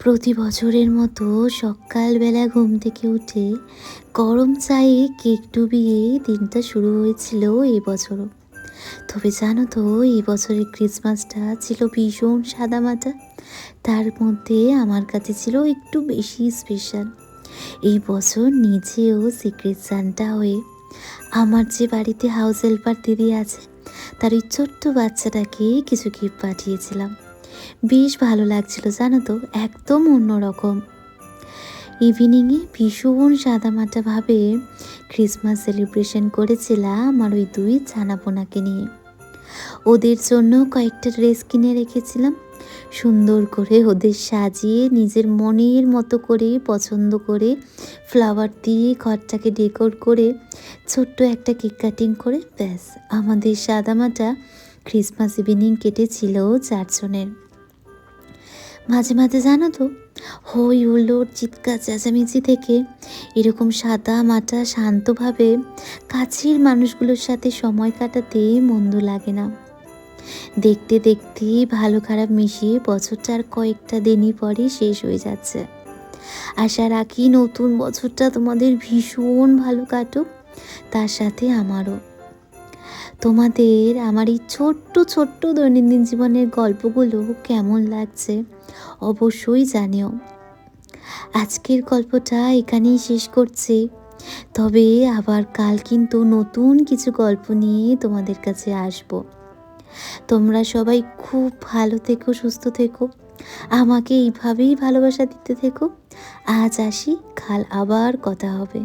প্রতি বছরের মতো সকালবেলা ঘুম থেকে উঠে গরম চায়ে কেক ডুবিয়ে দিনটা শুরু হয়েছিল এই বছরও। তবে জানো তো, এই বছরের ক্রিসমাসটা ছিল ভীষণ সাদামাটা। তার মধ্যে আমার কাছে ছিল একটু বেশি স্পেশাল। এই বছর নিজেও সিক্রেট সান্টা হয়ে আমার যে বাড়িতে হাউস হেল্পার দিদি আছে, তার ওই ছোট্ট বাচ্চাটাকে কিছু গিফট পাঠিয়েছিলাম। বেশ ভালো লাগছিল জানো তো, একদম অন্যরকম। ইভিনিংয়ে ভীষণ সাদামাটাভাবে ক্রিসমাস সেলিব্রেশন করেছিলাম আমার ওই দুই ছানাপোনাকে নিয়ে। ওদের জন্য কয়েকটা ড্রেস কিনে রেখেছিলাম। সুন্দর করে ওদের সাজিয়ে নিজের মনের মতো করে পছন্দ করে ফ্লাওয়ার দিয়ে ঘরটাকে ডেকোর করে ছোট্ট একটা কেক কাটিং করে ব্যাস আমাদের সাদামাটা ক্রিসমাস ইভিনিং কেটেছিল চারজনের। মাঝে মাঝে জানো তো, হই হুল্লোড় চিৎকার চেঁচামেচি থেকে এরকম সাদা মাটা শান্তভাবে কাছের মানুষগুলোর সাথে সময় কাটাতে মন্দ লাগে না। দেখতে দেখতে ভালো খারাপ মিশিয়ে বছরটা আর কয়েকটা দিনই পরে শেষ হয়ে যাচ্ছে। আশা রাখি নতুন বছরটা তোমাদের ভীষণ ভালো কাটুক, তার সাথে আমারও। তোমাদের আমার এই ছোট্ট ছোট্ট দৈনন্দিন জীবনের গল্পগুলো কেমন লাগছে অবশ্যই জানিও। আজকের গল্পটা এখানেই শেষ করছি, তবে আবার কাল কিন্তু নতুন কিছু গল্প নিয়ে তোমাদের কাছে আসব। তোমরা সবাই খুব ভালো থেকো, সুস্থ থেকো, আমাকে এইভাবেই ভালোবাসা দিতে থেকো। আজ আসি, কাল আবার কথা হবে।